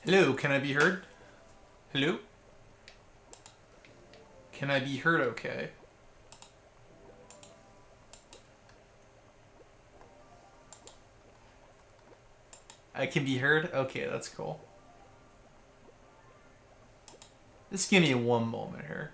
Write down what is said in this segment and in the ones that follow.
Hello, can I be heard? Hello? Can I be heard okay? I can be heard? Okay, that's cool. Just give me one moment here.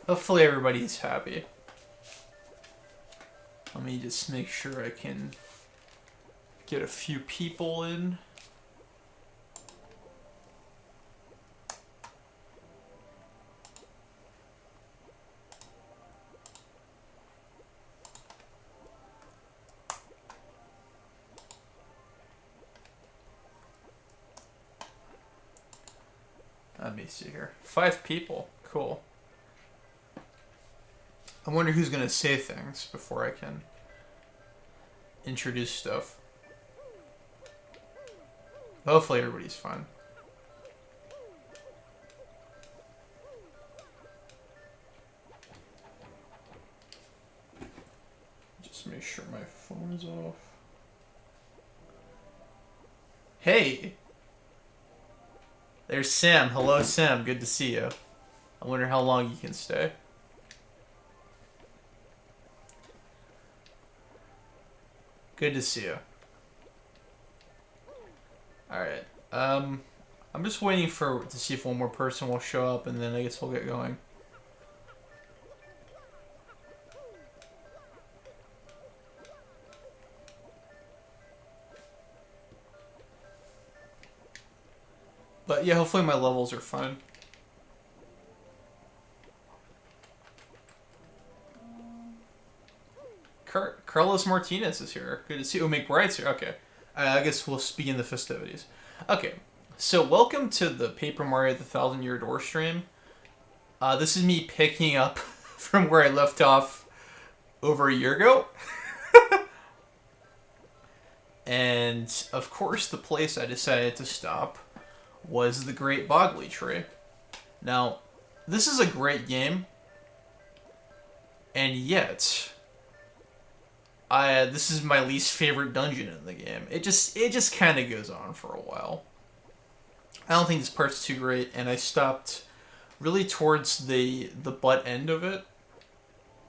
Hopefully everybody's happy. Let me just make sure I can get a few people in. Let me see here. 5 people. Cool. I wonder who's gonna say things before I can introduce stuff. Hopefully everybody's fine. Just make sure my phone's off. Hey! There's Sam. Hello, Sam. Good to see you. I wonder how long you can stay. Good to see you. Alright. I'm just waiting to see if one more person will show up, and then I guess we'll get going. But yeah, hopefully my levels are fine. Carlos Martinez is here. Good to see you. Oh, McBride's here. Okay. I guess we'll begin the festivities. Okay. So welcome to the Paper Mario the Thousand Year Door stream. This is me picking up from where I left off over a year ago. And of course the place I decided to stop was the Great Bogley Tree. Now, this is a great game, and yet this is my least favorite dungeon in the game. It just kind of goes on for a while. I don't think this part's too great, and I stopped really towards the butt end of it,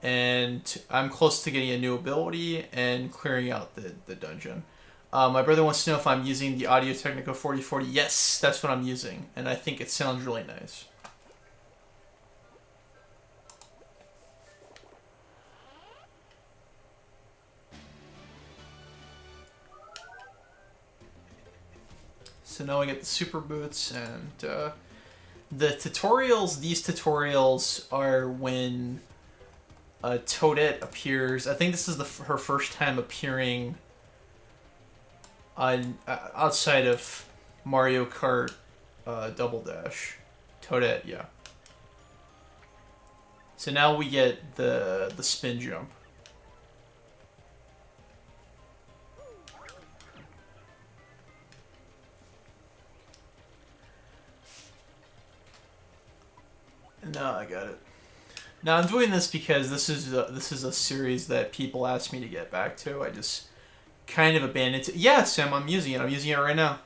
and I'm close to getting a new ability and clearing out the dungeon. My brother wants to know if I'm using the Audio Technica 4040. Yes, that's what I'm using, and I think it sounds really nice. So now I get the super boots, and the tutorials. These tutorials are when Toadette appears. I think this is her first time appearing on outside of Mario Kart Double Dash. Toadette, yeah. So now we get the spin jump. No, I got it. Now I'm doing this because this is a series that people asked me to get back to. I just kind of abandoned it. Yeah, Sam, I'm using it. I'm using it right now.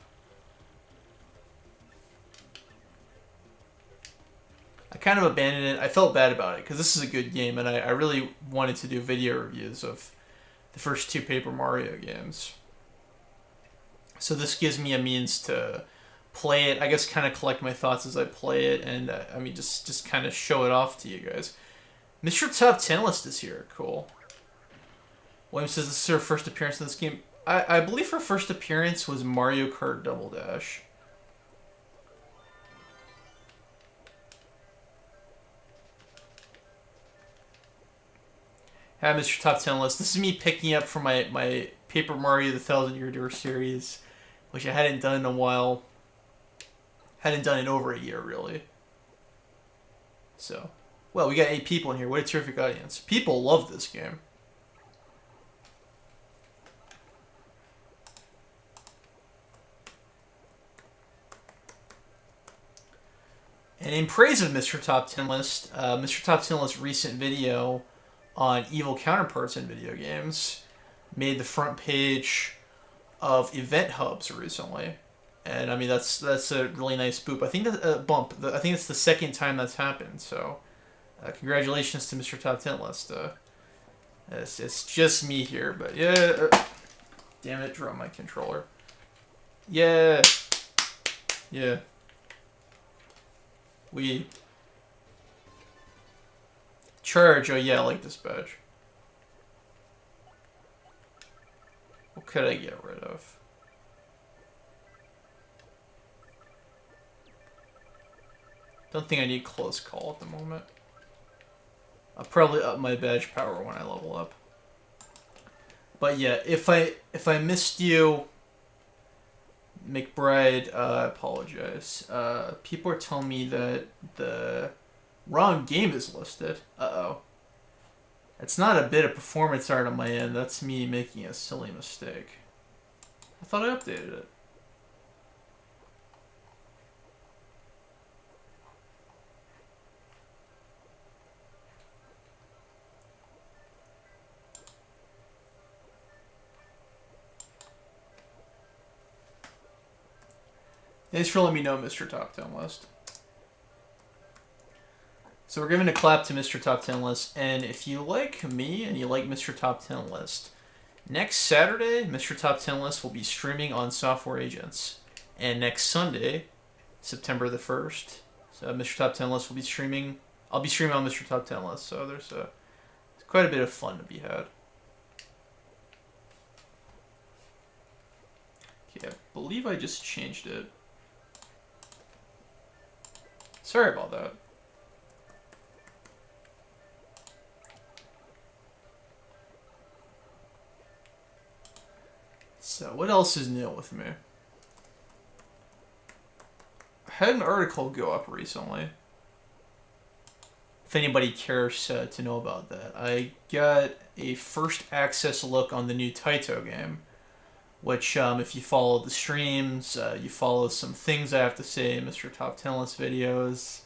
I kind of abandoned it. I felt bad about it because this is a good game, and I really wanted to do video reviews of the first 2 Paper Mario games. So this gives me a means to play it, I guess, kind of collect my thoughts as I play it, and I mean, just kind of show it off to you guys. Mr. Top 10 List is here. Cool. William says this is her first appearance in this game. I believe her first appearance was Mario Kart Double Dash. Hi, Mr. Top 10 List. This is me picking up from my Paper Mario the Thousand Year Door series, which I hadn't done in a while. Hadn't done in over a year, really. So, well, we got 8 people in here. What a terrific audience. People love this game. And in praise of Mr. Top 10 List, Mr. Top 10 List's recent video on evil counterparts in video games made the front page of Event Hubs recently. And I mean, that's a really nice boop. I think that bump. I think it's the second time that's happened. So, congratulations to Mr. Top 10 List. It's just me here, but yeah. Damn it! Drop my controller. Yeah. Yeah. We charge. Oh yeah, I like this badge. What could I get rid of? Don't think I need close call at the moment. I'll probably up my badge power when I level up. But yeah, if I missed you, McBride, I apologize. People are telling me that the wrong game is listed. Uh-oh. It's not a bit of performance art on my end. That's me making a silly mistake. I thought I updated it. Thanks for letting me know, Mr. Top 10 List. So we're giving a clap to Mr. Top 10 List, and if you like me and you like Mr. Top 10 List, next Saturday, Mr. Top 10 List will be streaming on Software Agents, and next Sunday, September the 1st, so Mr. Top 10 List will be streaming. I'll be streaming on Mr. Top 10 List, so there's quite a bit of fun to be had. Okay, I believe I just changed it. Sorry about that. So, what else is new with me? I had an article go up recently. If anybody cares to know about that. I got a first access look on the new Taito game. Which, if you follow the streams, you follow some things I have to say in Mr. Top 10 List videos.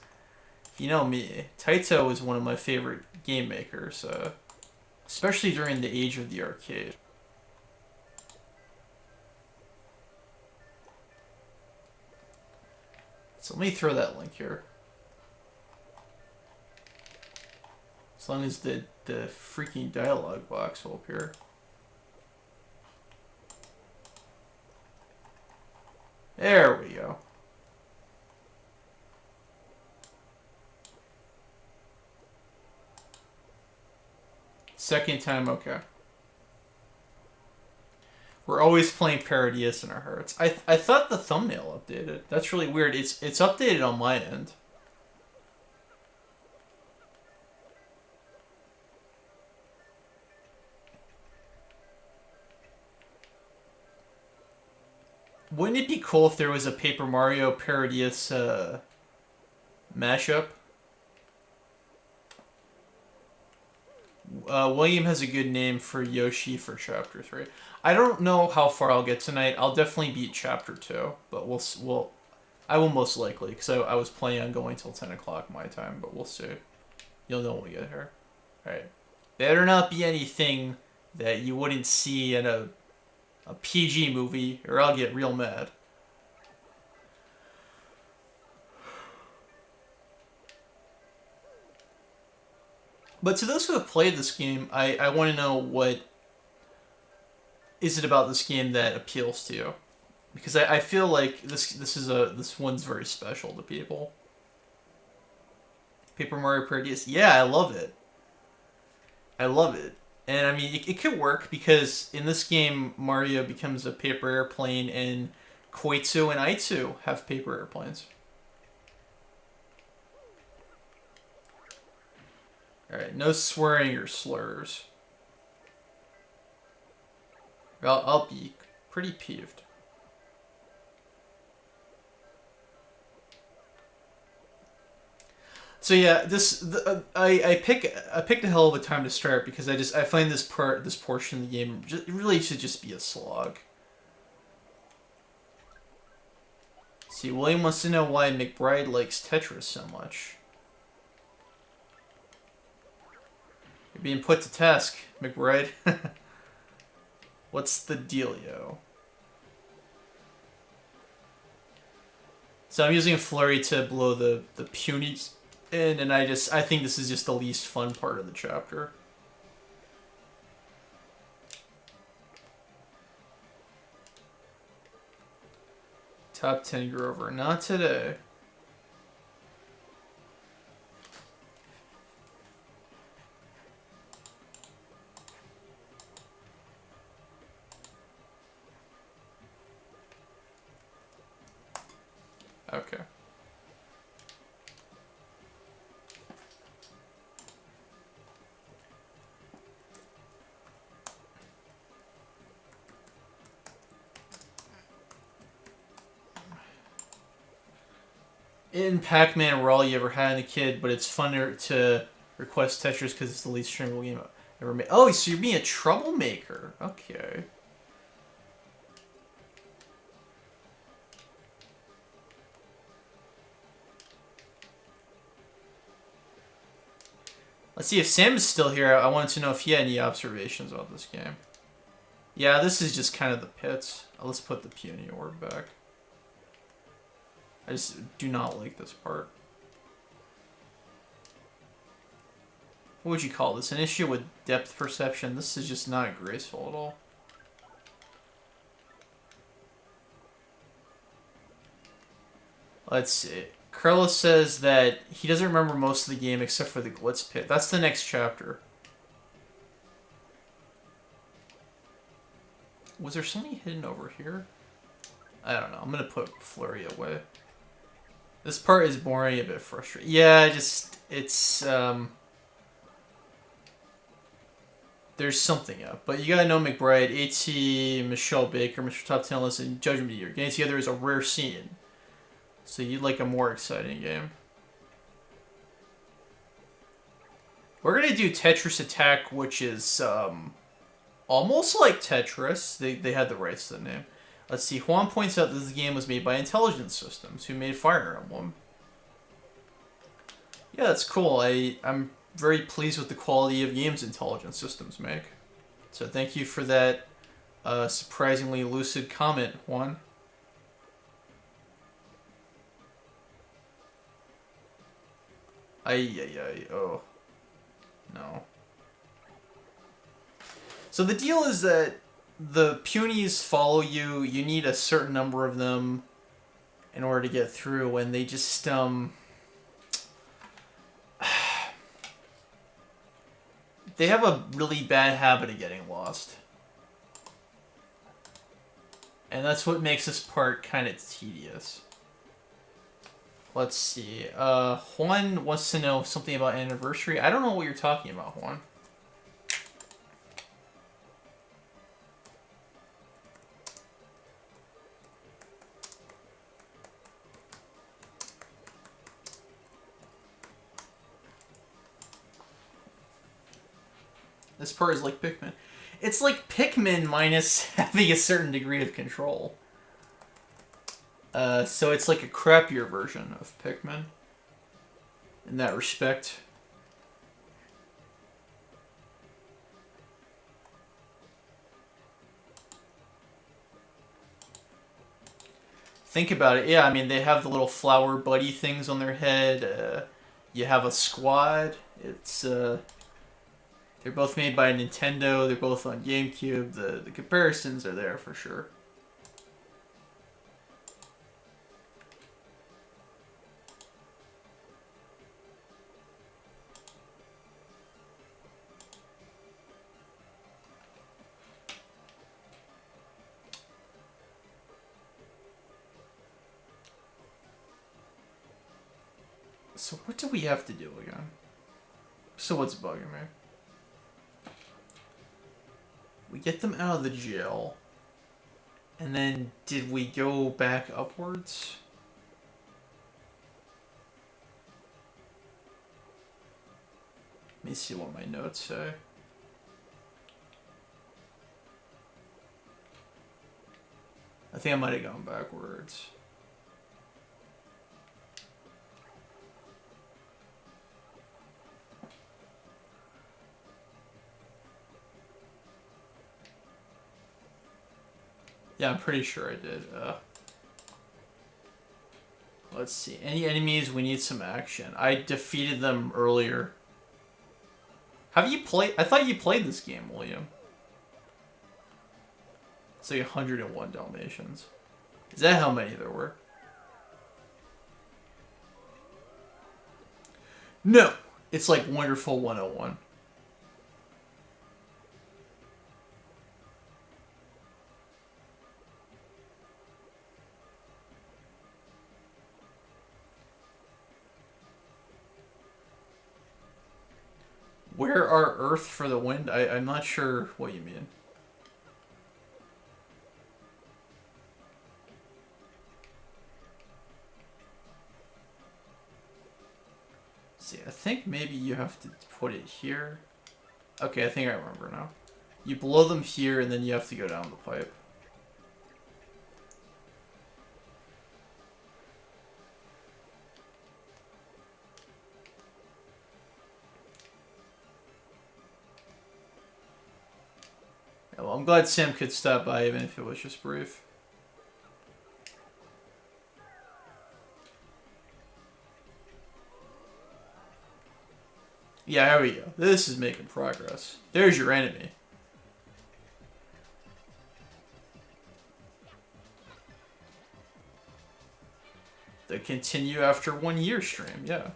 You know me. Taito is one of my favorite game makers, especially during the age of the arcade. So let me throw that link here. As long as the freaking dialogue box will appear. There we go. Second time, okay. We're always playing Parodius in our hearts. I thought the thumbnail updated. That's really weird. It's updated on my end. Wouldn't it be cool if there was a Paper Mario Parodius mashup? William has a good name for Yoshi for Chapter 3. I don't know how far I'll get tonight. I'll definitely beat Chapter 2, but I will most likely, because I was planning on going till 10 o'clock my time, but we'll see. You'll know when we get here. Alright. Better not be anything that you wouldn't see in a PG movie, or I'll get real mad. But to those who have played this game, I want to know what is it about this game that appeals to you, because I feel like this one's very special to people. Paper Mario Parodius, yeah, I love it. I love it. And I mean, it could work because in this game, Mario becomes a paper airplane, and Koitsu and Aitsu have paper airplanes. Alright, no swearing or slurs. I'll be pretty peeved. So yeah, I picked a hell of a time to start because I find this portion of the game really should just be a slog. See, William wants to know why McBride likes Tetris so much. You're being put to task, McBride. What's the dealio? So I'm using a flurry to blow the punies in, and I think this is just the least fun part of the chapter. Top 10 Grover. Not today. Okay. In Pac-Man were all you ever had in a kid, but it's funner to request Tetris because it's the least streamable game I've ever made. Oh, so you're being a troublemaker. Okay. Let's see if Sam is still here. I wanted to know if he had any observations about this game. Yeah, this is just kind of the pits. Let's put the puny orb back. I just do not like this part. What would you call this? An issue with depth perception? This is just not graceful at all. Let's see. Carlos says that he doesn't remember most of the game except for the Glitz Pit. That's the next chapter. Was there something hidden over here? I don't know. I'm going to put Flurry away. This part is boring, a bit frustrating. Yeah, it's, there's something up. But you gotta know McBride, AT, Michelle Baker, Mr. Top 10 List, and Judgment Year. Getting together is a rare scene. So you'd like a more exciting game. We're gonna do Tetris Attack, which is, almost like Tetris. They had the rights to the name. Let's see. Juan points out that this game was made by Intelligent Systems, who made Fire Emblem. Yeah, that's cool. I'm very pleased with the quality of games Intelligent Systems make. So thank you for that surprisingly lucid comment, Juan. Oh. No. So the deal is that the punies follow you. You need a certain number of them in order to get through, and they just they have a really bad habit of getting lost. And that's what makes this part kind of tedious. Let's see. Juan wants to know something about Anniversary. I don't know what you're talking about, Juan. This part is like Pikmin. It's like Pikmin minus having a certain degree of control. So it's like a crappier version of Pikmin in that respect. Think about it. Yeah, I mean, they have the little flower buddy things on their head. You have a squad. It's they're both made by Nintendo. They're both on GameCube. The comparisons are there for sure. So what do we have to do again? So what's bugging me? We get them out of the jail. And then did we go back upwards? Let me see what my notes say. I think I might have gone backwards. Yeah, I'm pretty sure I did. Let's see. Any enemies? We need some action. I defeated them earlier. Have you played? I thought you played this game, William. It's like 101 Dalmatians. Is that how many there were? No. It's like Wonderful 101. Where are Earth for the Wind? I'm not sure what you mean. See, I think maybe you have to put it here. Okay, I think I remember now. You blow them here, and then you have to go down the pipe. Yeah, well, I'm glad Sam could stop by, even if it was just brief. Yeah, here we go. This is making progress. There's your enemy. The continue after 1 year stream, yeah.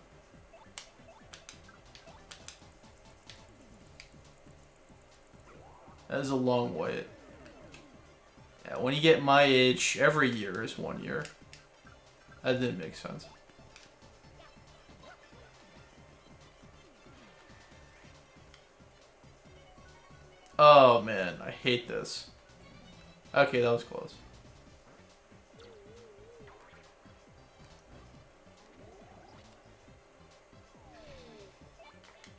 That is a long wait. Yeah, when you get my age, every year is 1 year. That didn't make sense. Oh man, I hate this. Okay, that was close.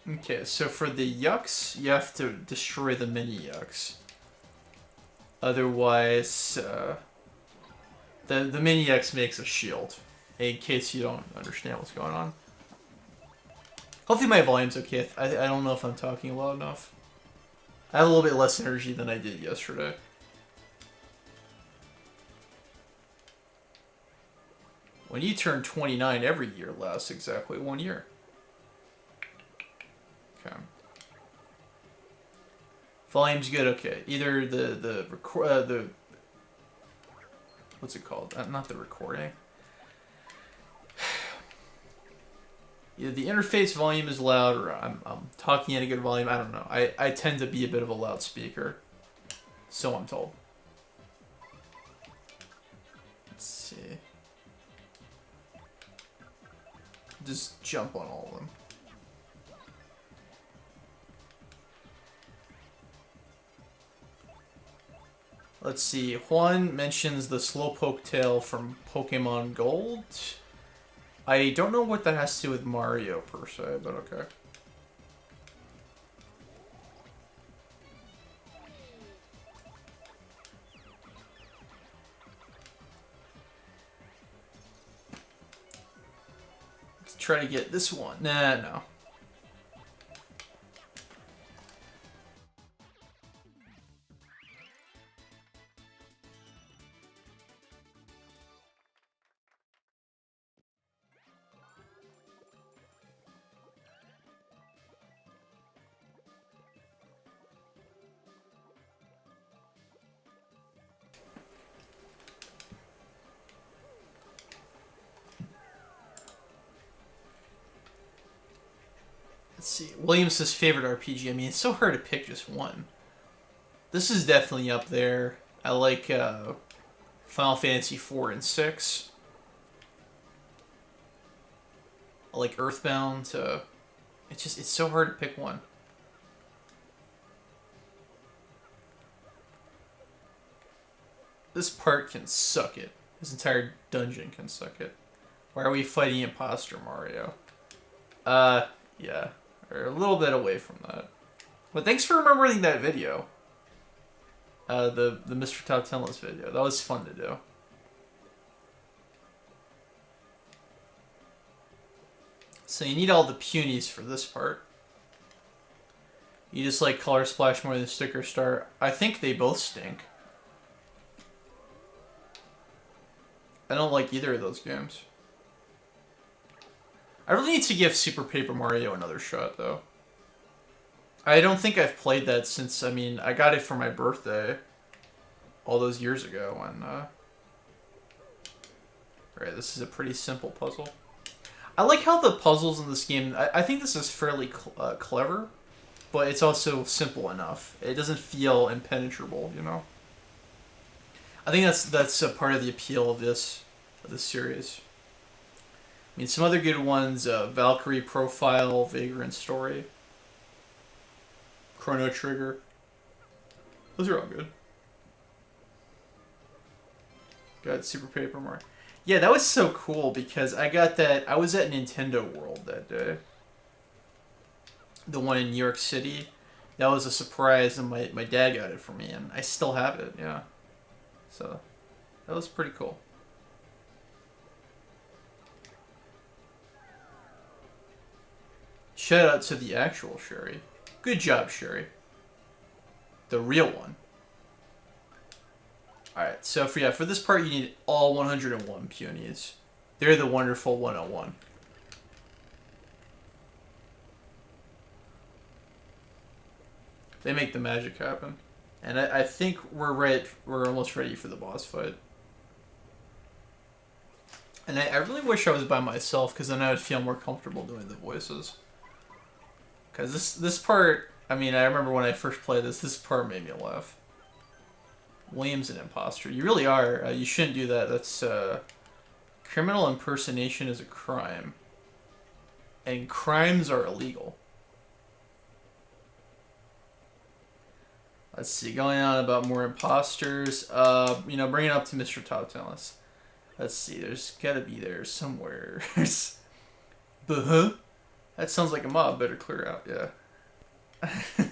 Okay, so for the yucks, you have to destroy the mini yucks. Otherwise, the mini yucks makes a shield. In case you don't understand what's going on. Hopefully my volume's okay. I don't know if I'm talking loud enough. I have a little bit less energy than I did yesterday. When you turn 29, every year lasts exactly 1 year. Okay. Volume's good. Okay. Either the what's it called? Not the recording. Either the interface volume is loud, or I'm talking at a good volume. I don't know. I tend to be a bit of a loudspeaker, so I'm told. Let's see. Just jump on all of them. Let's see. Juan mentions the Slowpoke tail from Pokemon Gold. I don't know what that has to do with Mario per se, but okay. Let's try to get this one. Nah, no. Let's see. Williams' favorite RPG. I mean, it's so hard to pick just one. This is definitely up there. I like Final Fantasy 4 and 6. I like Earthbound. It's so hard to pick one. This part can suck it. This entire dungeon can suck it. Why are we fighting Imposter Mario? Yeah. We're a little bit away from that. But thanks for remembering that video. The Mr. Top 10 list video. That was fun to do. So you need all the punies for this part. You just like Color Splash more than Sticker Star. I think they both stink. I don't like either of those games. I really need to give Super Paper Mario another shot, though. I don't think I've played that since, I mean, I got it for my birthday all those years ago when, Alright, this is a pretty simple puzzle. I like how the puzzles in this game, I think this is fairly clever, but it's also simple enough. It doesn't feel impenetrable, you know? I think that's a part of the appeal of this series. I mean, some other good ones, Valkyrie Profile, Vagrant Story, Chrono Trigger. Those are all good. Got Super Paper Mario. Yeah, that was so cool because I got that. I was at Nintendo World that day. The one in New York City. That was a surprise, and my dad got it for me, and I still have it, yeah. So, that was pretty cool. Shout out to the actual Sherry. Good job, Sherry. The real one. Alright, so for this part you need all 101 peonies. They're the wonderful 101. They make the magic happen. And I think we're almost ready for the boss fight. And I really wish I was by myself, because then I would feel more comfortable doing the voices. Because this part, I mean, I remember when I first played this part made me laugh. William's an imposter. You really are. You shouldn't do that. That's, criminal impersonation is a crime. And crimes are illegal. Let's see, going on about more imposters. You know, bring it up to Mr. Top Talents. Let's see, there's gotta be there somewhere. Buh-huh. That sounds like a mob. Better clear out, yeah.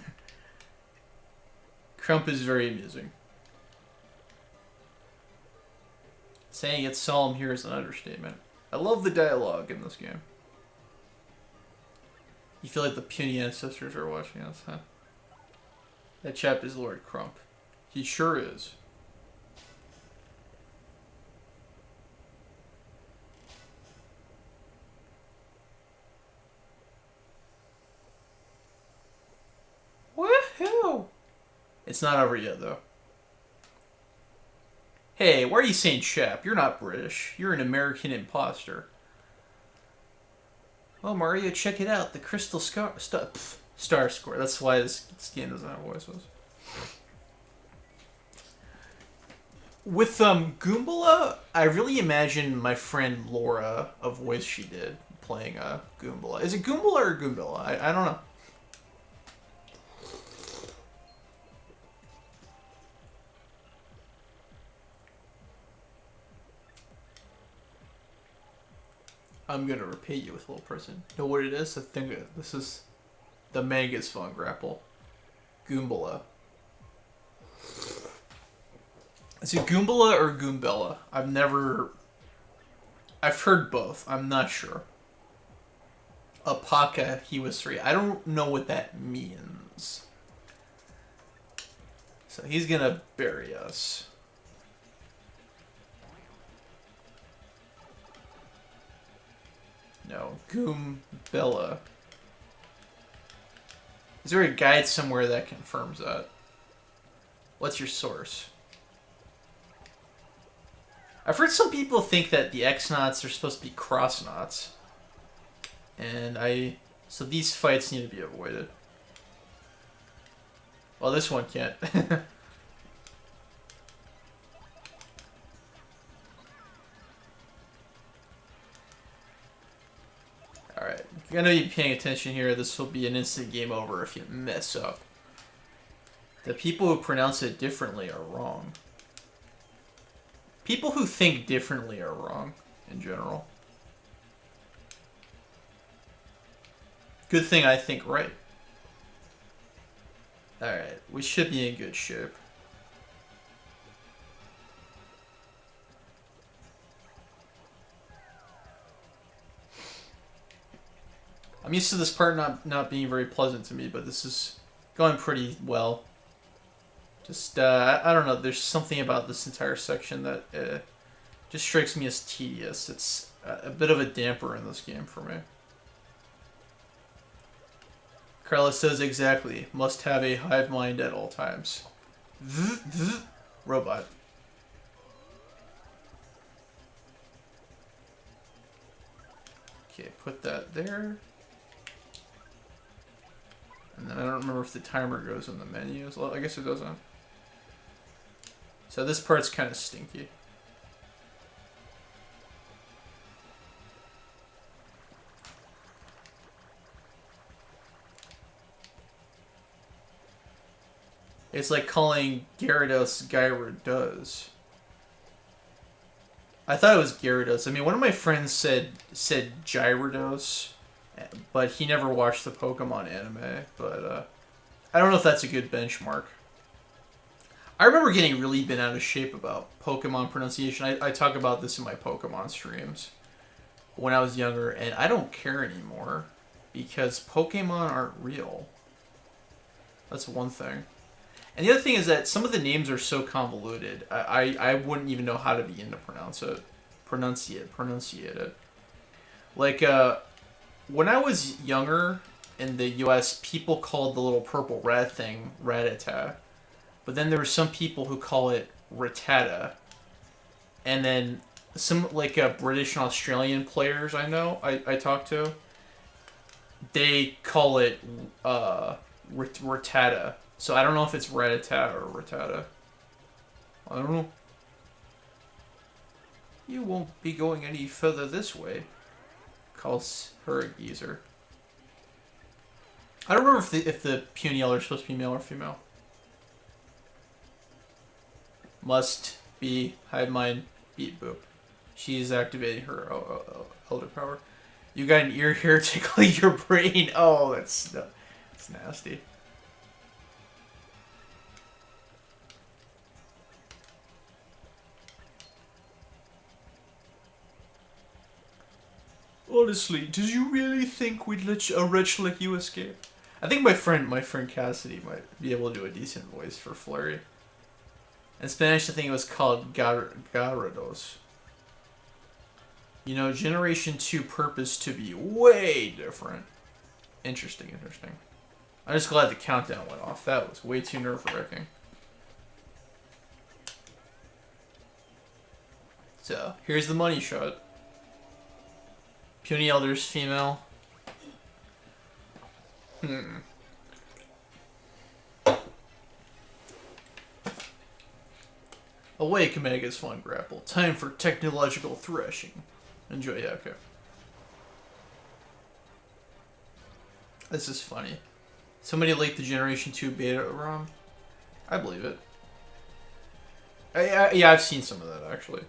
Crump is very amusing. Saying it's solemn here is an understatement. I love the dialogue in this game. You feel like the puny ancestors are watching us, huh? That chap is Lord Crump. He sure is. Woohoo! It's not over yet, though. Hey, why are you saying chap? You're not British. You're an American imposter. Oh, Mario, check it out. The Crystal Star Score. That's why this game doesn't have voices. With Goombala, I really imagine my friend Laura, a voice she did, playing Goombala. Is it Goombala or Goombilla? I don't know. I'm gonna repay you with a little present. Know what it is? I think this is the Mangus Von Grapple. Goombala. Is it Goombala or Goombella? I've heard both. I'm not sure. Apaka, he was 3. I don't know what that means. So he's gonna bury us. No, Goombella. Is there a guide somewhere that confirms that? What's your source? I've heard some people think that the X-Knots are supposed to be cross-knots. And so these fights need to be avoided. Well, this one can't. Alright, you're gonna be paying attention here. This will be an instant game over if you mess up. The people who pronounce it differently are wrong. People who think differently are wrong, in general. Good thing I think right. Alright, we should be in good shape. I'm used to this part not being very pleasant to me, but this is going pretty well. Just, I don't know, there's something about this entire section that Just strikes me as tedious. It's a bit of a damper in this game for me. Carlos says exactly. Must have a hive mind at all times. Robot. Okay, put that there. And then I don't remember if the timer goes in the menus. Well, I guess it doesn't. So this part's kind of stinky. It's like calling Gyarados Gyarados. I thought it was Gyarados. I mean, one of my friends said Gyarados, but he never watched the Pokemon anime. But I don't know if that's a good benchmark. I remember getting really bent out of shape about Pokemon pronunciation. I talk about this in my Pokemon streams when I was younger, and I don't care anymore because Pokemon aren't real. That's one thing. And the other thing is that some of the names are so convoluted, I wouldn't even know how to begin to pronunciate it. Like, when I was younger in the US, people called the little purple rat thing Rattata. But then there were some people who call it Rattata. And then some, like, British and Australian players I know, I talk to, they call it, Rattata. So I don't know if it's Rattata or Rattata. I don't know. You won't be going any further this way, calls her a geezer. I don't remember if the Puniel are supposed to be male or female. Must be hive mind beat boop. She's activating her elder power. You got an ear hair tickling your brain. Oh, that's nasty. Honestly, did you really think we'd let a wretch like you escape? I think my friend Cassidy might be able to do a decent voice for Flurry. In Spanish, I think it was called Gyarados. You know, Generation 2 purpose to be way different. Interesting. I'm just glad the countdown went off. That was way too nerve-wracking. So, here's the money shot. Puny Elder's female. Awake, Mega's Fun Grapple. Time for technological threshing. Enjoy, yeah, okay. This is funny. Somebody leaked the Generation 2 beta ROM? I believe it. Yeah, I've seen some of that, actually.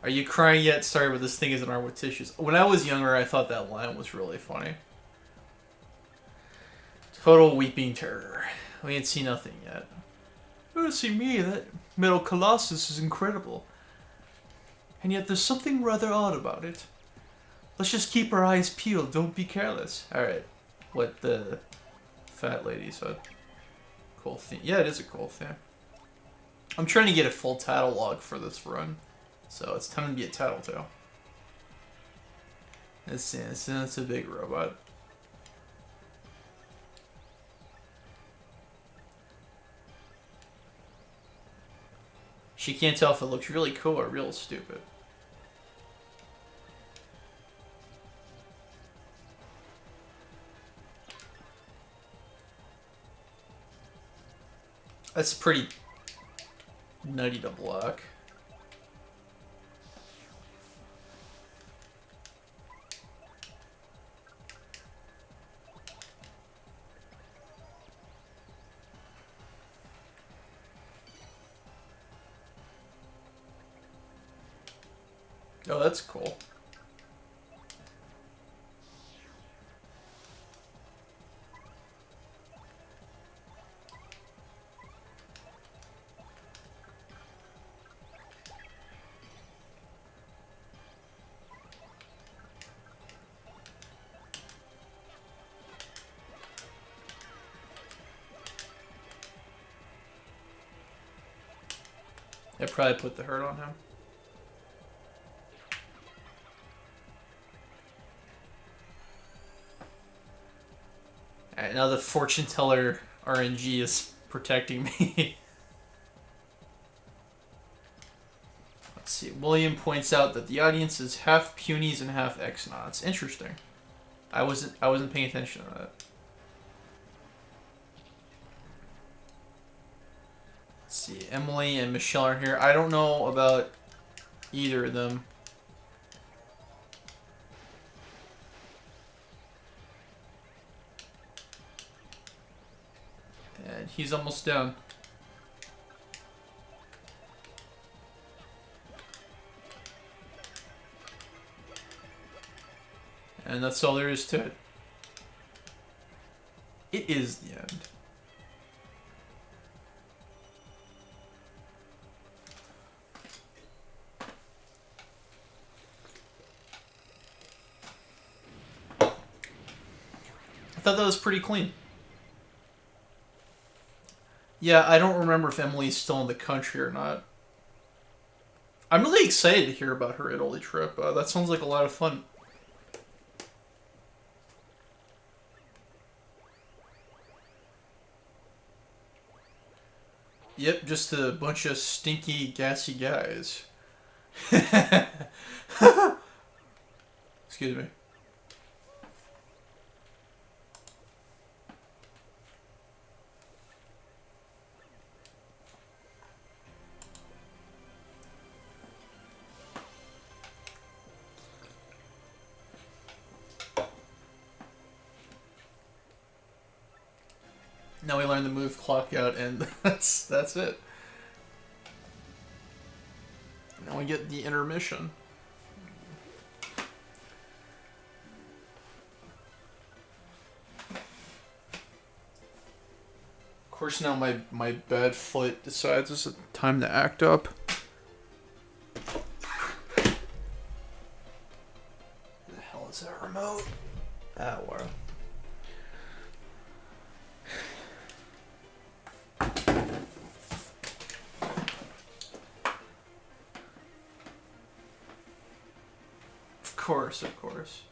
Are you crying yet? Sorry, but this thing isn't armed with tissues. When I was younger, I thought that line was really funny. Total weeping terror. We ain't seen nothing yet. Oh, see me, that Metal Colossus is incredible. And yet there's something rather odd about it. Let's just keep our eyes peeled, don't be careless. Alright, what the fat lady said. Cool theme. Yeah, it is a cool theme. I'm trying to get a full title log for this run. So it's time to be a Tattletale. It's a big robot. She can't tell if it looks really cool or real stupid. That's pretty nutty to block. Oh, that's cool. I probably put the hurt on him. Alright, now the fortune teller RNG is protecting me. Let's see. William points out that the audience is half punies and half X-Nauts. Interesting. I wasn't paying attention to that. Let's see. Emily and Michelle are here. I don't know about either of them. And he's almost down. And that's all there is to it. It is the end. I thought that was pretty clean. Yeah, I don't remember if Emily's still in the country or not. I'm really excited to hear about her Italy trip. That sounds like a lot of fun. Yep, just a bunch of stinky, gassy guys. Excuse me. Now we learn to move clock out, and that's it. Now we get the intermission. Of course, now my bad foot decides it's time to act up. Where the hell is that remote? Ah, wow. Of course.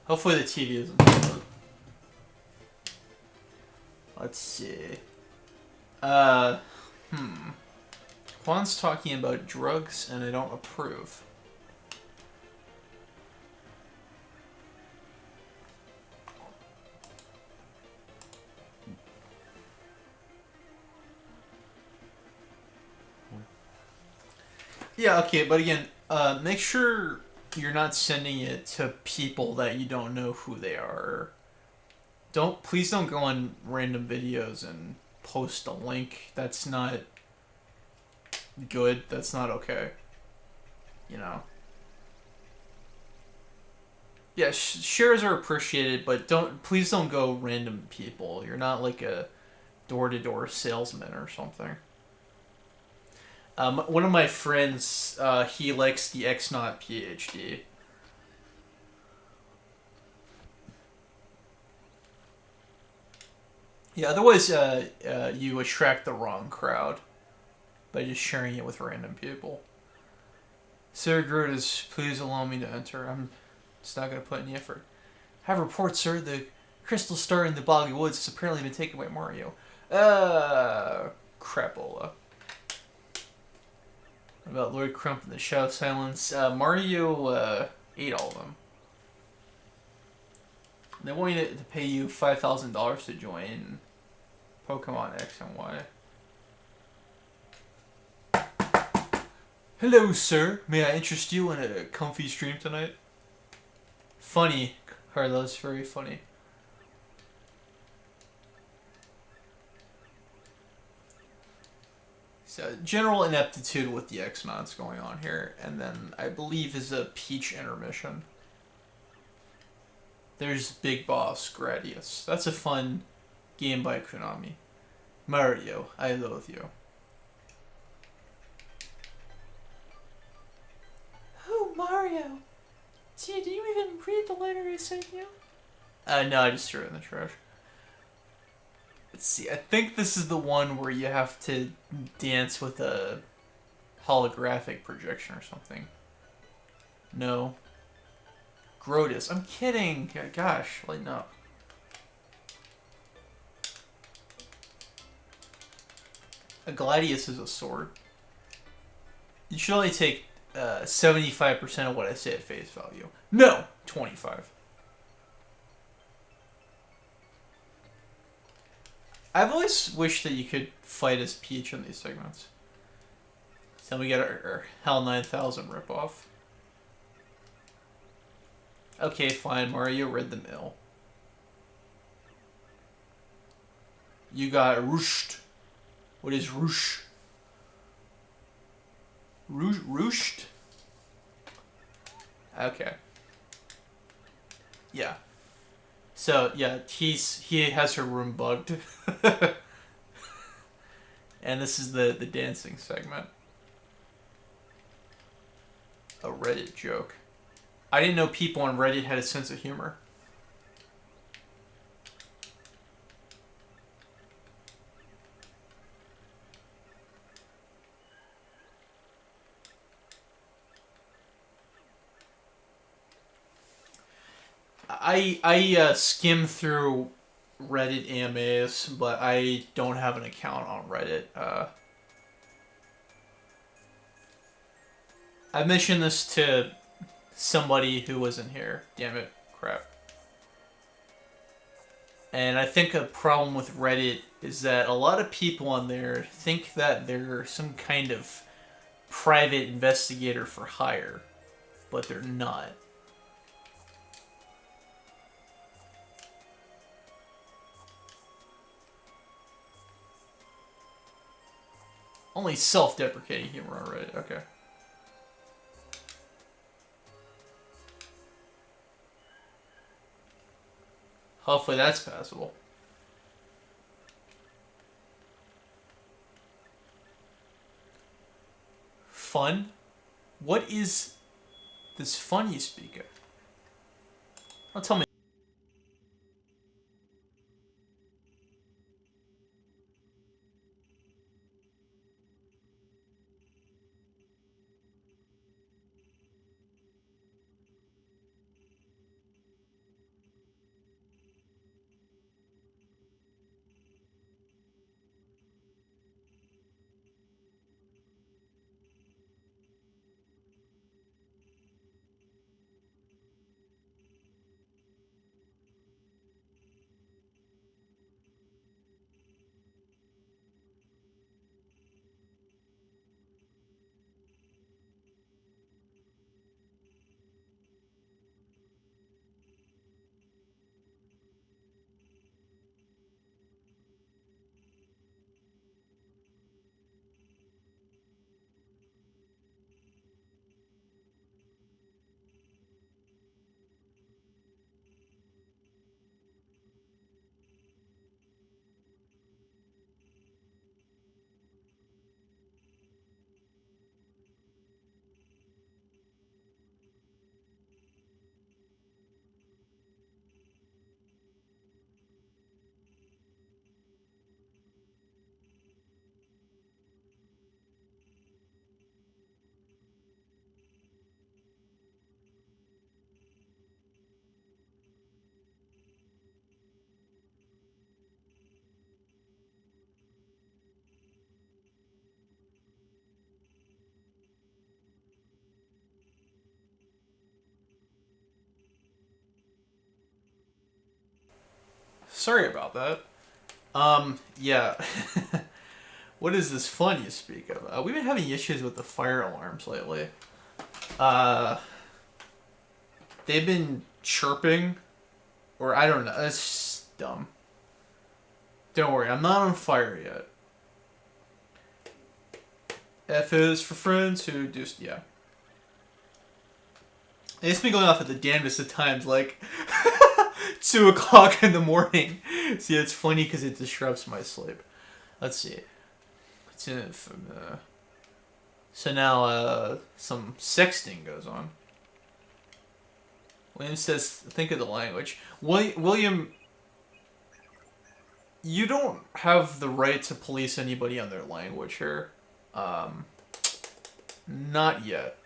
Hopefully the TV isn't on. Let's see. Juan's talking about drugs, and I don't approve. Yeah, okay, but again, make sure you're not sending it to people that you don't know who they are. Please don't go on random videos and post a link. That's not good. That's not okay. You know. Yeah, shares are appreciated, but please don't go random people. You're not like a door-to-door salesman or something. One of my friends, he likes the X-Naught PhD. Yeah, otherwise you attract the wrong crowd by just sharing it with random people. Sir Grutus, please allow me to enter. I'm just not going to put any effort. Have reports, sir. The crystal star in the boggy woods has apparently been taken by Mario. Crapola. About Lord Crump and the Shadow Silence. Mario ate all of them. They want you to pay you $5,000 to join Pokemon X and Y. Hello, sir. May I interest you in a comfy stream tonight? Funny, Carlos. Very funny. So, general ineptitude with the X-Nauts going on here, and then I believe is a Peach intermission. There's Big Boss Gradius. That's a fun game by Konami. Mario, I loathe you. Oh, Mario. Did you even read the letter I sent you? No, I just threw it in the trash. Let's see, I think this is the one where you have to dance with a holographic projection or something. No. Grotus. I'm kidding. Gosh, lighten up. A gladius is a sword. You should only take 75% of what I say at face value. No, 25. I've always wished that you could fight as Peach in these segments. So we get our Hell 9000 ripoff. Okay, fine, Mario, read the mill. You got Rooshed. What is Roosh? Rooshed? Okay. Yeah. So yeah, he has her room bugged. And this is the dancing segment. A Reddit joke. I didn't know people on Reddit had a sense of humor. I skim through Reddit AMAs, but I don't have an account on Reddit. I mentioned this to somebody who wasn't here. Damn it, crap. And I think a problem with Reddit is that a lot of people on there think that they're some kind of private investigator for hire, but they're not. Only self-deprecating humor on Reddit. Okay. Hopefully that's passable. Fun? What is this fun you speak of? Don't tell me. Sorry about that. Yeah. What is this fun you speak of? We've been having issues with the fire alarms lately. Uh, they've been chirping, or I don't know. It's just dumb. Don't worry, I'm not on fire yet. F is for friends who just, yeah. It's been going off at the damnedest of times, like 2 o'clock in the morning. See, it's funny because it disrupts my sleep. Let's see. It's in from So now some sexting goes on. William says, think of the language. William, you don't have the right to police anybody on their language here. Not yet.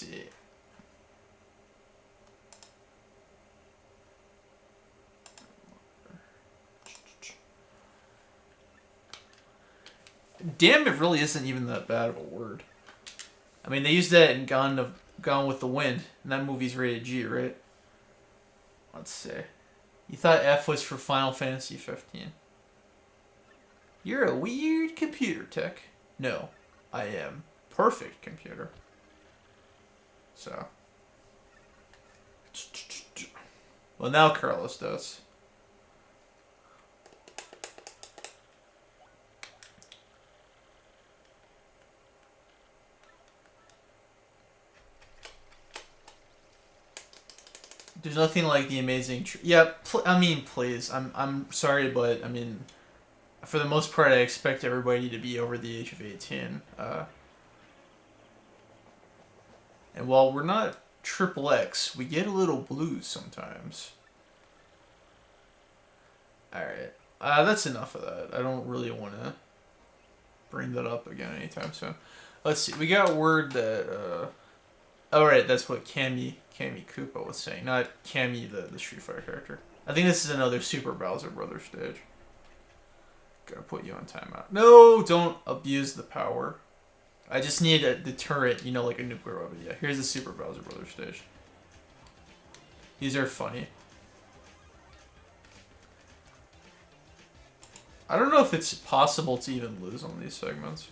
see. Damn, it really isn't even that bad of a word. I mean, they used that in Gone with the Wind, and that movie's rated G, right? Let's see. You thought F was for Final Fantasy 15. You're a weird computer tech. No, I am perfect computer. So. Well, now Carlos does. There's nothing like the amazing. Yeah, I mean, please. I'm sorry, but I mean, for the most part, I expect everybody to be over the age of 18. And while we're not triple X, we get a little blues sometimes. All right, that's enough of that. I don't really want to bring that up again anytime soon. Let's see. We got word that. Oh right, that's what Cammy Koopa was saying, not Cammy the Street Fighter character. I think this is another Super Bowser Brothers stage. Gotta put you on timeout. No, don't abuse the power. I just need a deterrent, you know, like a nuclear weapon. Yeah, here's the Super Bowser Brothers stage. These are funny. I don't know if it's possible to even lose on these segments.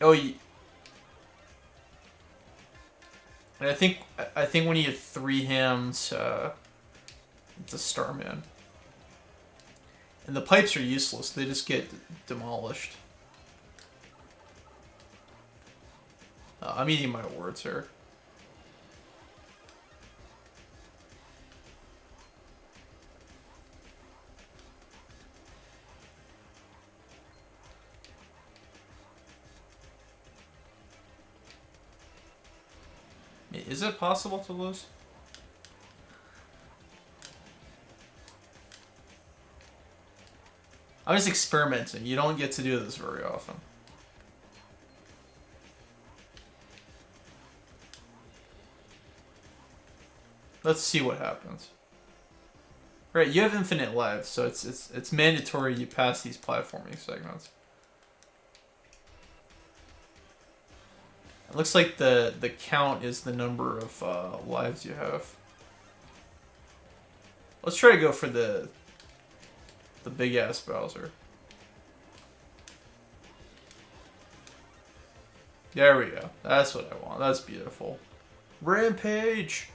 Oh, and I think when you get 3 hams, it's a Starman. And the pipes are useless; they just get demolished. I'm eating my words here. Is it possible to lose? I'm just experimenting. You don't get to do this very often. Let's see what happens. Right, you have infinite lives, so it's mandatory you pass these platforming segments. It looks like the count is the number of lives you have. Let's try to go for the big ass Bowser. There we go. That's what I want. That's beautiful. Rampage!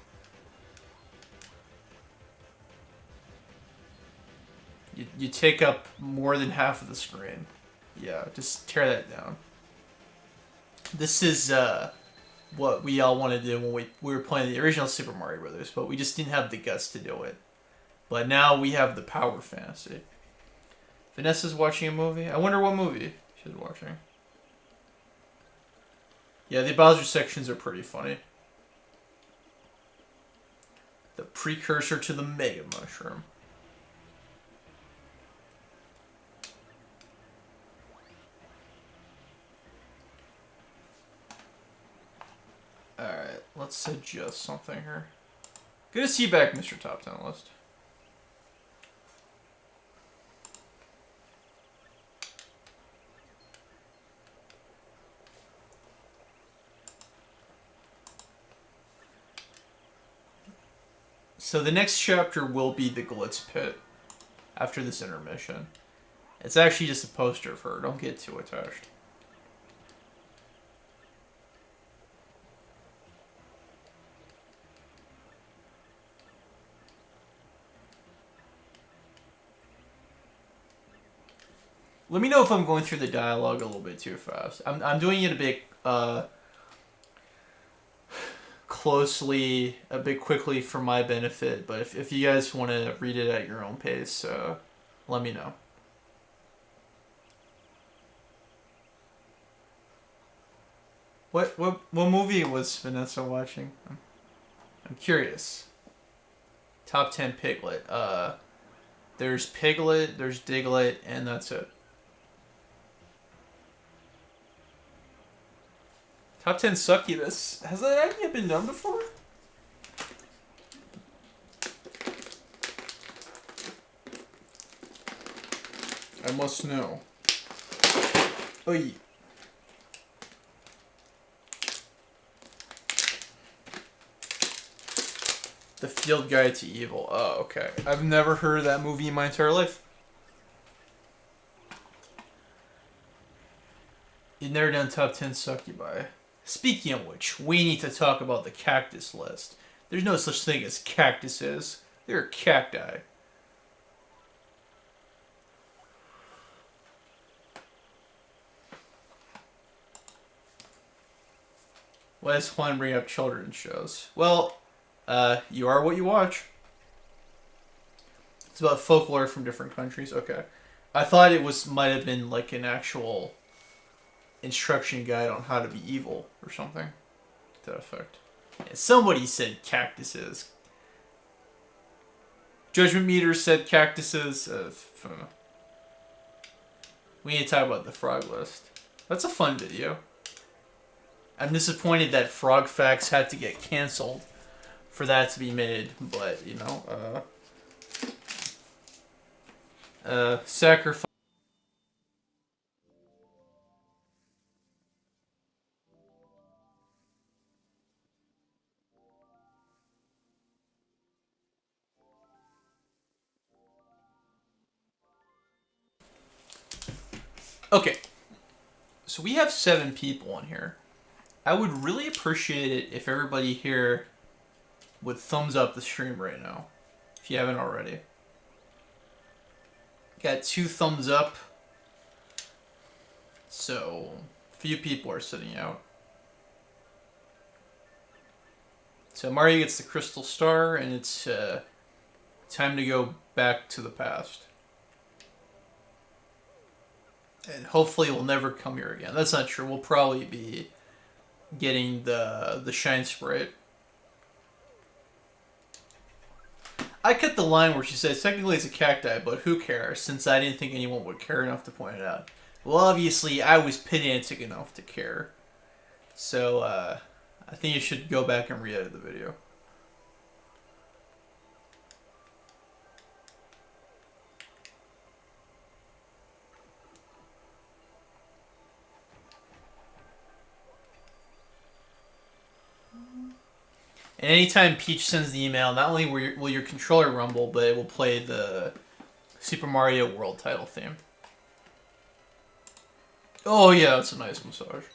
You take up more than half of the screen. Yeah, just tear that down. This is what we all wanted to do when we were playing the original Super Mario Brothers, but we just didn't have the guts to do it. But now we have the power fantasy. Vanessa's watching a movie. I wonder what movie she's watching. Yeah, the Bowser sections are pretty funny. The precursor to the Mega Mushroom. Alright, let's suggest something here. Good to see you back, Mr. Top 10 List. So the next chapter will be the Glitz Pit after this intermission. It's actually just a poster of her. Don't get too attached. Let me know if I'm going through the dialogue a little bit too fast. I'm doing it a bit closely, a bit quickly for my benefit, but if you guys want to read it at your own pace, let me know. What movie was Vanessa watching? I'm curious. Top 10 Piglet. There's Piglet, there's Diglett, and that's it. Top 10 succubus. Has that idea been done before? I must know. Oy. The Field Guide to Evil. Oh, okay. I've never heard of that movie in my entire life. You've never done top 10 succubi. Speaking of which, we need to talk about the cactus list. There's no such thing as cactuses. They're cacti. Why does Juan bring up children's shows? Well, you are what you watch. It's about folklore from different countries. Okay. I thought it might have been like an actual instruction guide on how to be evil or something to that effect. Yeah, somebody said cactuses. Judgment Meter said cactuses. We need to talk about the frog list. That's a fun video. I'm disappointed that Frog Facts had to get canceled for that to be made, but you know, sacrifice. Okay, so we have 7 people on here. I would really appreciate it if everybody here would thumbs up the stream right now, if you haven't already. Got 2 thumbs up, so few people are sitting out. So Mario gets the crystal star, and it's time to go back to the past. And hopefully we'll never come here again. That's not true. We'll probably be getting the shine sprite. I cut the line where she says, technically it's a cacti, but who cares, since I didn't think anyone would care enough to point it out. Well, obviously, I was pedantic enough to care. So, I think you should go back and re-edit the video. And anytime Peach sends the email, not only will your controller rumble, but it will play the Super Mario World title theme. Oh yeah, that's a nice massage.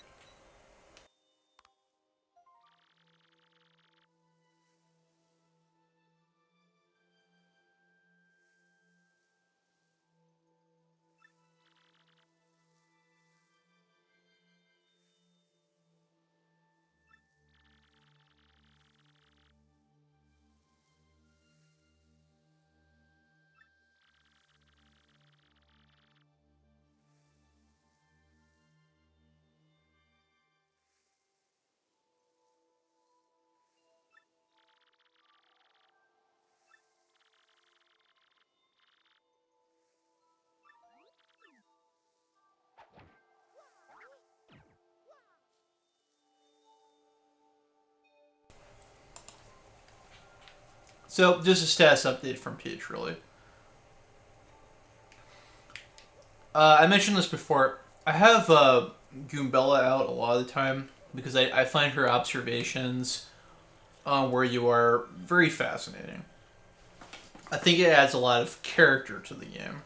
So, just a status update from Peach, really. I mentioned this before. I have Goombella out a lot of the time because I find her observations on where you are very fascinating. I think it adds a lot of character to the game.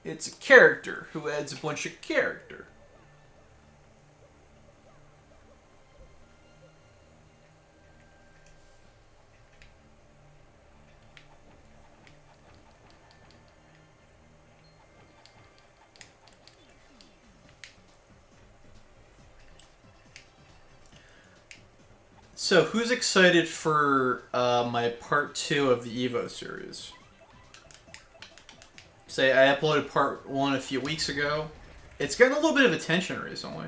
It's a character who adds a bunch of character. So, who's excited for my part 2 of the Evo series? Say, I uploaded part 1 a few weeks ago. It's gotten a little bit of attention recently.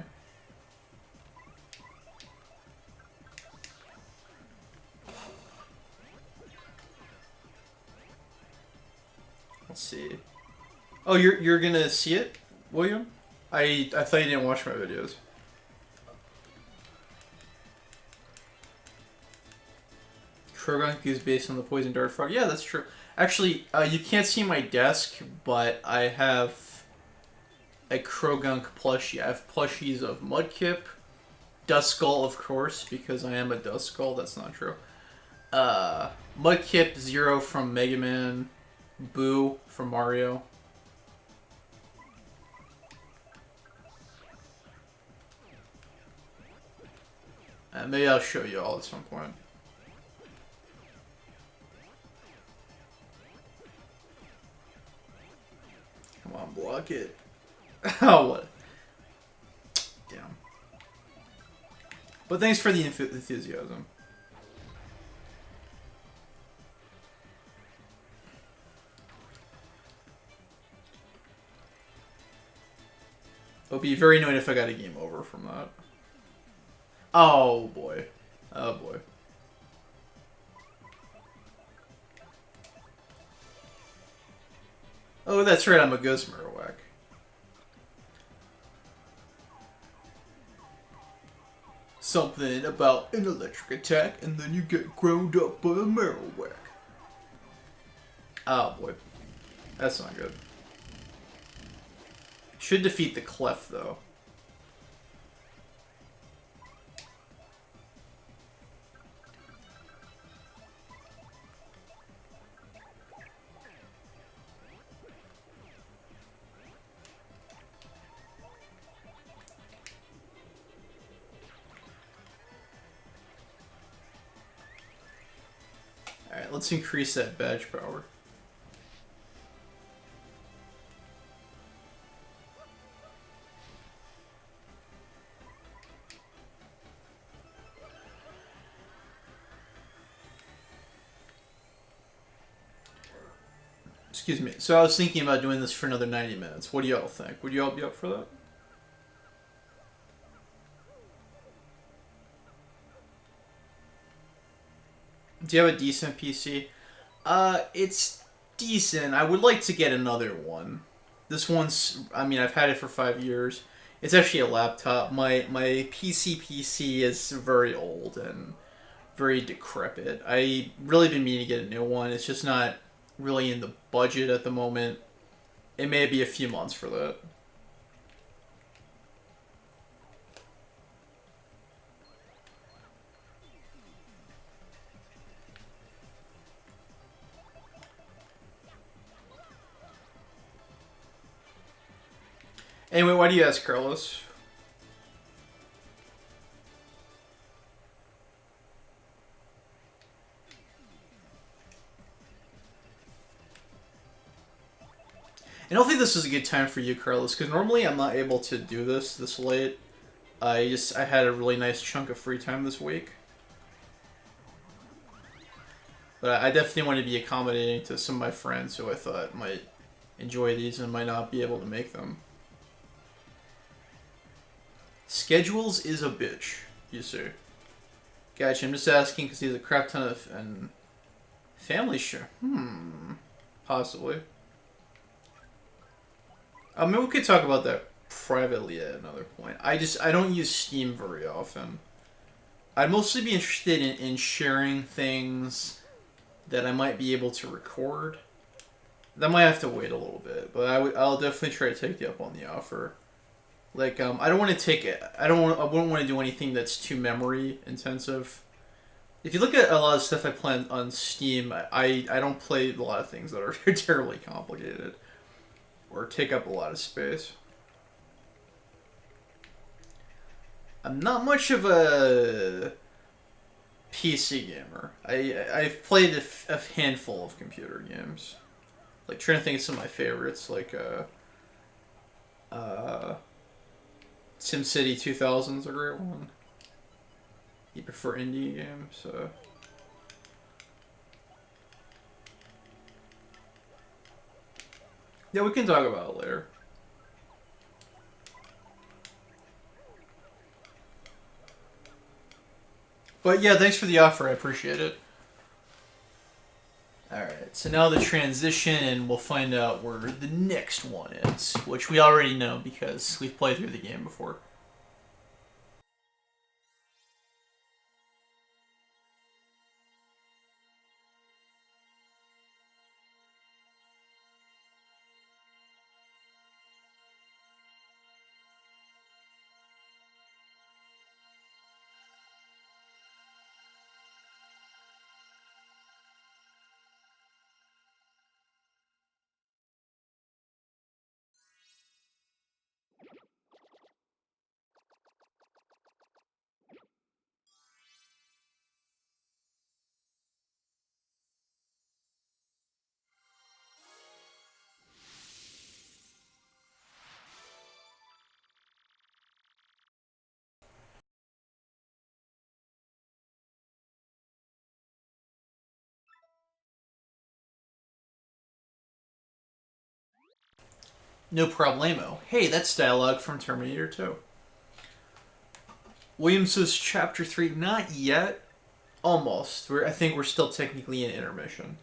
Let's see. Oh, you're gonna see it, William? I thought you didn't watch my videos. Croagunk is based on the poison dart frog. Yeah, that's true. Actually, you can't see my desk, but I have a Croagunk plushie. I have plushies of Mudkip, Duskull, of course, because I am a Duskull. That's not true. Mudkip, Zero from Mega Man, Boo from Mario. Maybe I'll show you all at some point. Come on, block it. Oh, what? Damn. But thanks for the enthusiasm. It would be very annoying if I got a game over from that. Oh, boy. Oh, boy. Oh, that's right, I'm a Ghost Marowak. Something about an electric attack, and then you get ground up by a Marowak. Oh, boy. That's not good. Should defeat the Clef, though. Alright, let's increase that badge power. Excuse me. So I was thinking about doing this for another 90 minutes. What do y'all think? Would y'all be up for that? Do you have a decent PC? It's decent. I would like to get another one. This one's, I mean, I've had it for 5 years. It's actually a laptop. My PC is very old and very decrepit. I really been meaning to get a new one. It's just not really in the budget at the moment. It may be a few months for that. Anyway, why do you ask, Carlos? I don't think this is a good time for you, Carlos, because normally I'm not able to do this late. I had a really nice chunk of free time this week. But I definitely want to be accommodating to some of my friends who I thought might enjoy these and might not be able to make them. Schedules is a bitch, you see. Gotcha, I'm just asking because he has a crap ton of family share. Possibly. Maybe we could talk about that privately at another point. I don't use Steam very often. I'd mostly be interested in sharing things that I might be able to record. That might have to wait a little bit, but I'll definitely try to take you up on the offer. Like, I don't want to take it. I wouldn't want to do anything that's too memory intensive. If you look at a lot of stuff I play on Steam, I don't play a lot of things that are terribly complicated or take up a lot of space. I'm not much of a PC gamer. I've played a handful of computer games. Like, trying to think of some of my favorites, like SimCity 2000 is a great one. You prefer indie games? Yeah, we can talk about it later. But yeah, thanks for the offer. I appreciate it. Alright, so now the transition, and we'll find out where the next one is, which we already know because we've played through the game before. No problemo. Hey, that's dialogue from Terminator 2. William says Chapter 3, not yet. Almost. I think we're still technically in intermission.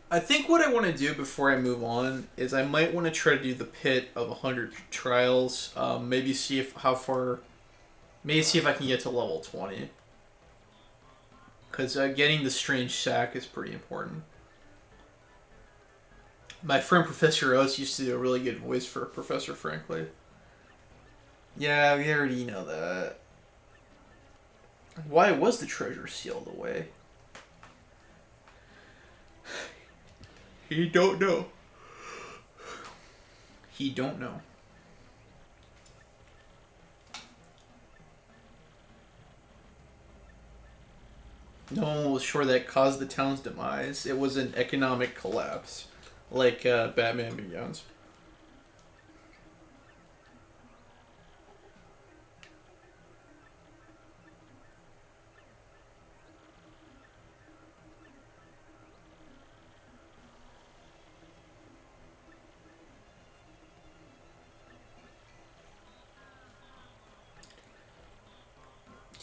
I think what I want to do before I move on is I might want to try to do the pit of 100 trials. Maybe see if how far. Maybe see if I can get to level 20. Because getting the strange sack is pretty important. My friend Professor Oz used to do a really good voice for Professor Frankly. Yeah, we already know that. Why was the treasure sealed away? He don't know. He don't know. No one was sure that caused the town's demise. It was an economic collapse, like Batman Begins.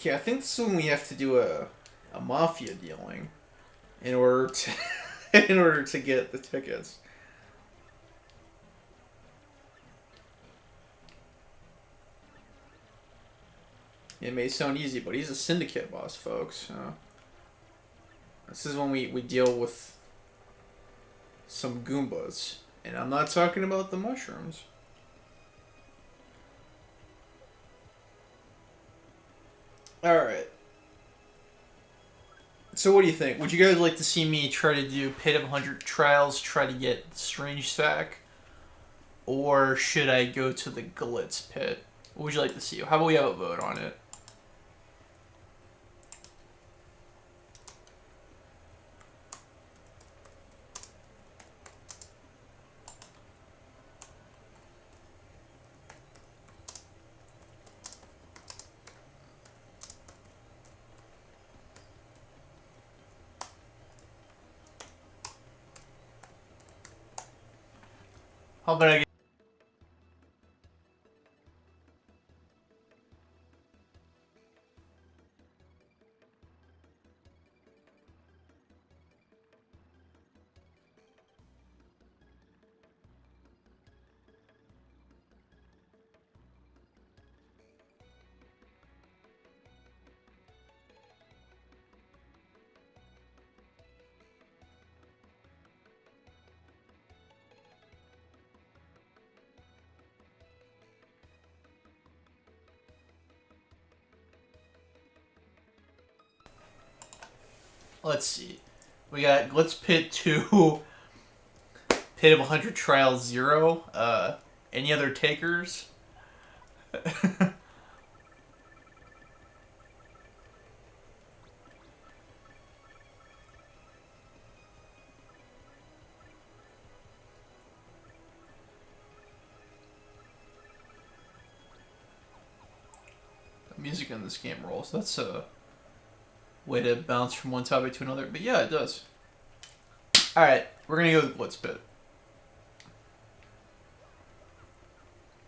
Yeah, I think soon we have to do a mafia dealing in order to in order to get the tickets. It may sound easy, but he's a syndicate boss, folks. This is when we deal with some Goombas. And I'm not talking about the mushrooms. Alright. So what do you think? Would you guys like to see me try to do Pit of 100 Trials, try to get Strange Sack? Or should I go to the Glitz Pit? What would you like to see? How about we have a vote on it? How about I get let's see. We got Glitz Pit 2, Pit of 100 Trials 0. Any other takers? The music in this game rolls. That's a way to bounce from one topic to another. But yeah, it does. Alright, we're going to go with Glitz Pit.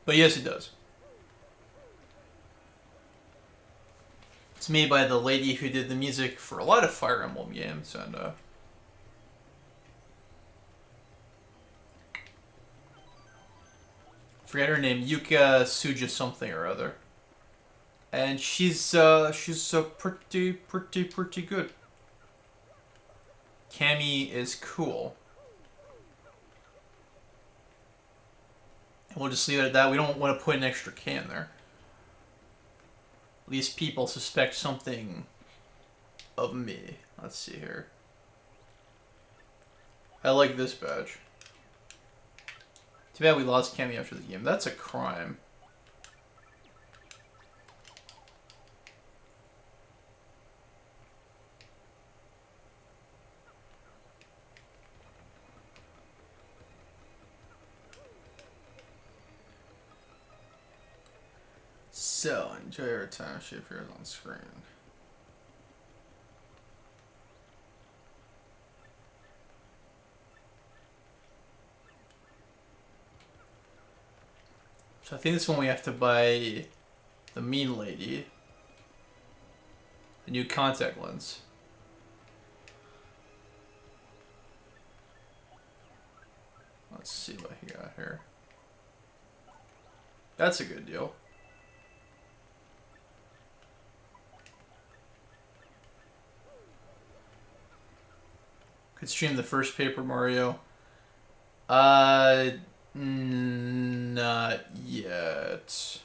But yes, it does. It's made by the lady who did the music for a lot of Fire Emblem games, and forget her name, Yuka Suja something or other. And she's pretty good. Cammy is cool. And we'll just leave it at that. We don't want to put an extra K in there. At least people suspect something of me. Let's see here. I like this badge. Too bad we lost Cammy after the game. That's a crime. So, enjoy your time. She appears on screen. So I think this one we have to buy the mean lady. The new contact lens. Let's see what he got here. That's a good deal. Could stream the first Paper Mario. Not yet.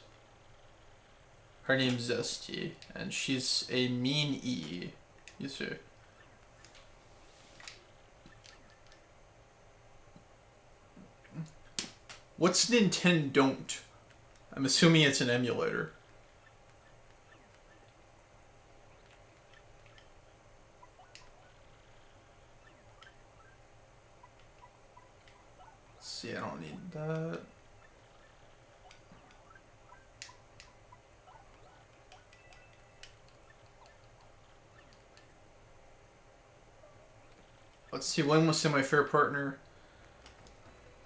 Her name's Zesty, and she's a mean E. You see. What's Nintendo don't? I'm assuming it's an emulator. See, I don't need that. Let's see, when was my fair partner?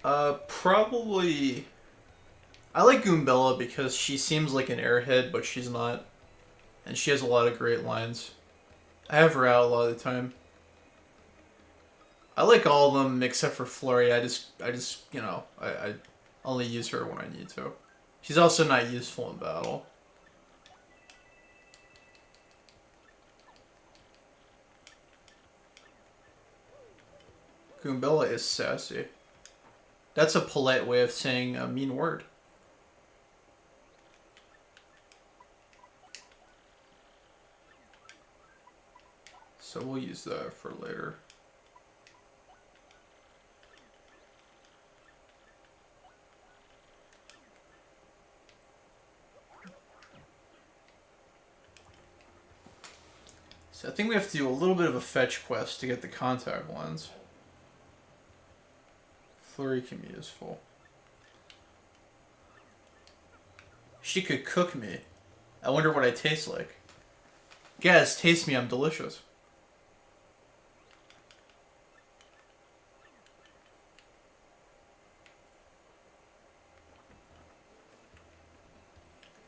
Probably... I like Goombella because she seems like an airhead, but she's not. And she has a lot of great lines. I have her out a lot of the time. I like all of them except for Flurry. I just, you know, I only use her when I need to. She's also not useful in battle. Goombella is sassy. That's a polite way of saying a mean word. So we'll use that for later. So I think we have to do a little bit of a fetch quest to get the contact lens. Flurry can be useful. She could cook me. I wonder what I taste like. Guys, taste me, I'm delicious.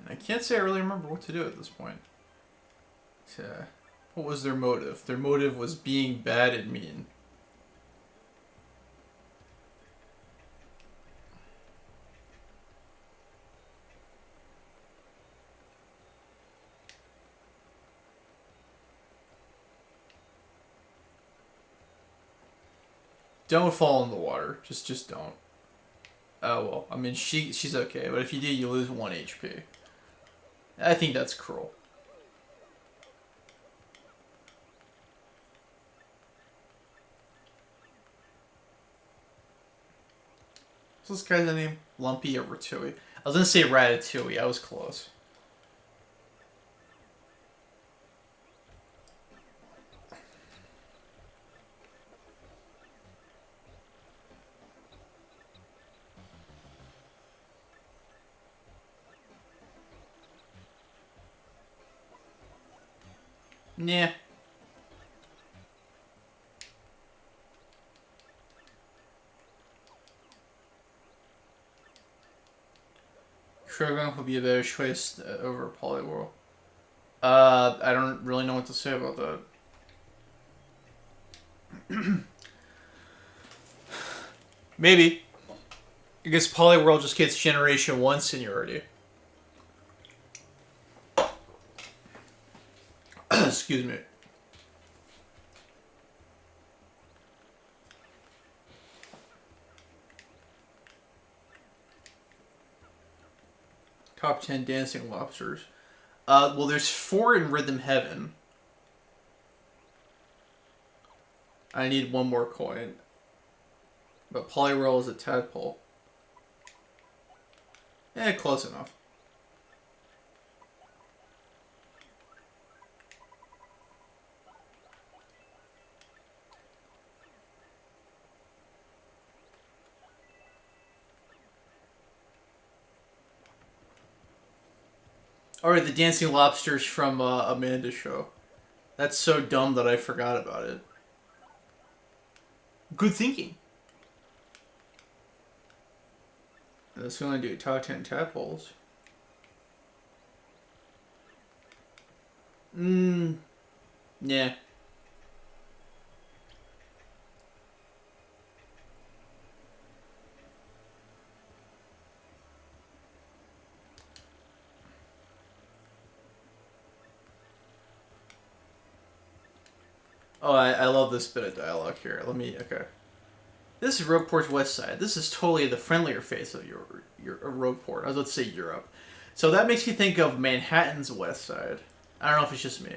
And I can't say I really remember what to do at this point. What was their motive? Their motive was being bad and mean. Don't fall in the water. Just don't. Oh well, I mean she's okay, but if you do, you lose 1 HP. I think that's cruel. What's this guy's name? Lumpy or Ratatouille? I was gonna say Ratatouille. I was close. Nah. Shogun would be a better choice over Poliwhirl. I don't really know what to say about that. Maybe. I guess Poliwhirl just gets Generation 1 seniority. Excuse me. Top 10 dancing lobsters. Well, there's 4 in Rhythm Heaven. I need 1 more coin. But Poliwhirl is a tadpole. Close enough. Alright, the dancing lobsters from Amanda's show. That's so dumb that I forgot about it. Good thinking. That's going to do top 10 tadpoles. Yeah. Oh, I love this bit of dialogue here. Okay. This is Rogueport's west side. This is totally the friendlier face of your Rogueport. I was about to say Europe. So that makes me think of Manhattan's west side. I don't know if it's just me.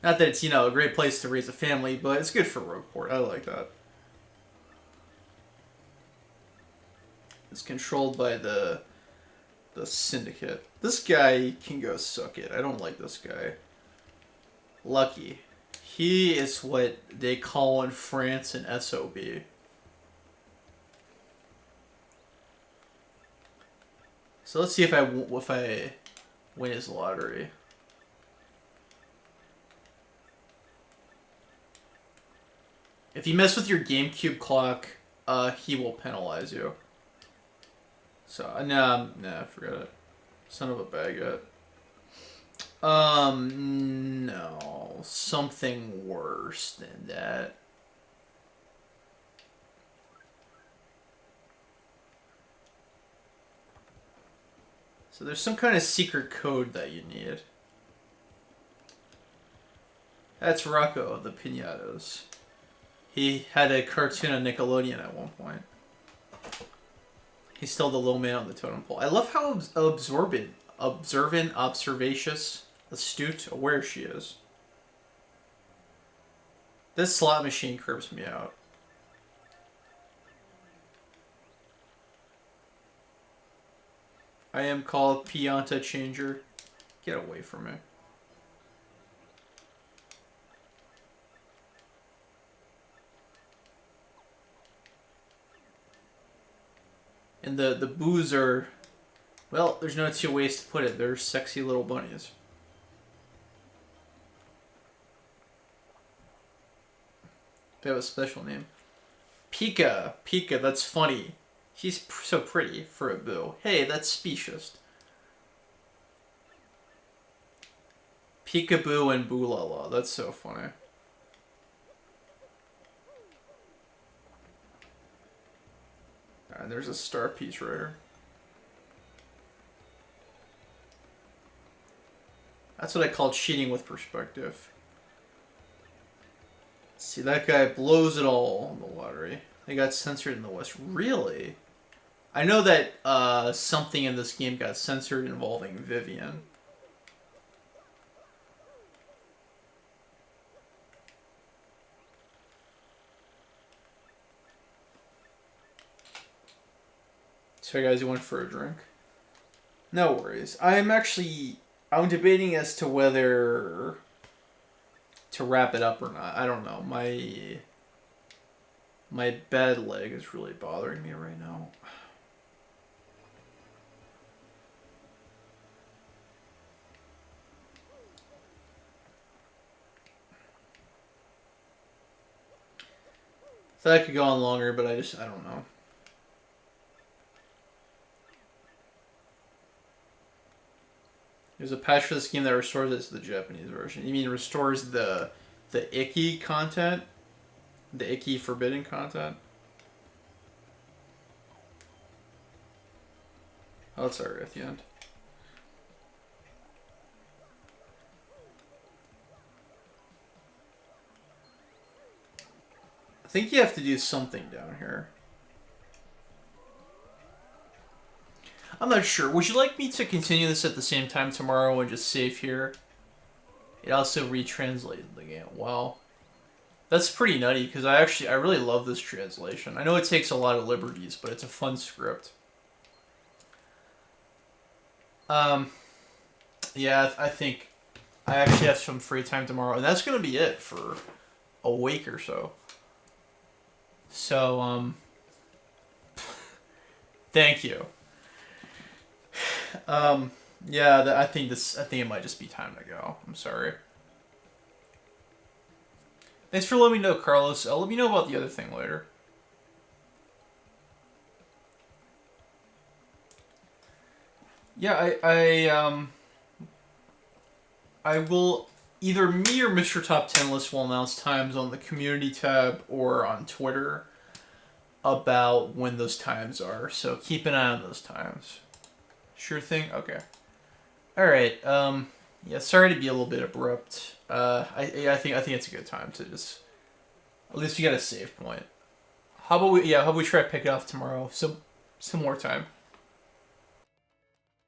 Not that it's, a great place to raise a family, but it's good for Rogueport. I like that. It's controlled by the Syndicate. This guy can go suck it. I don't like this guy. Lucky. He is what they call in France an SOB. So let's see if I win his lottery. If you mess with your GameCube clock, he will penalize you. So, nah, forget it. Son of a baguette. No. Something worse than that. So there's some kind of secret code that you need. That's Rocco of the Pinatas. He had a cartoon on Nickelodeon at one point. He's still the little man on the totem pole. I love how observant, observacious, astute, aware she is. This slot machine creeps me out. I am called Pianta Changer. Get away from me. And the boos are, well, there's no 2 ways to put it. They're sexy little bunnies. They have a special name. Pika. Pika, that's funny. She's so pretty for a boo. Hey, that's specious. Peekaboo and Boolala. That's so funny. And there's a star piece right here. That's what I call cheating with perspective. See, that guy blows it all on the lottery. They got censored in the West. Really? I know that something in this game got censored involving Vivian. So guys, you went for a drink? No worries. I'm debating as to whether to wrap it up or not. I don't know. My bad leg is really bothering me right now. Thought I could go on longer, but I don't know. There's a patch for this game that restores it to the Japanese version. You mean restores the icky content? The icky forbidden content? Oh, it's alright at the end. I think you have to do something down here. I'm not sure. Would you like me to continue this at the same time tomorrow and just save here? It also retranslated the game. Wow. That's pretty nutty because I really love this translation. I know it takes a lot of liberties, but it's a fun script. Yeah, I think I actually have some free time tomorrow, and that's gonna be it for a week or so. So, thank you. Yeah, I think it might just be time to go. I'm sorry. Thanks for letting me know, Carlos. Let me know about the other thing later. Yeah, I will either me or Mr. Top 10 List will announce times on the community tab or on Twitter about when those times are. So keep an eye on those times. Sure thing. Okay. All right. Yeah. Sorry to be a little bit abrupt. I think it's a good time to just at least we got a save point. How about we try to pick it up tomorrow? Some more time.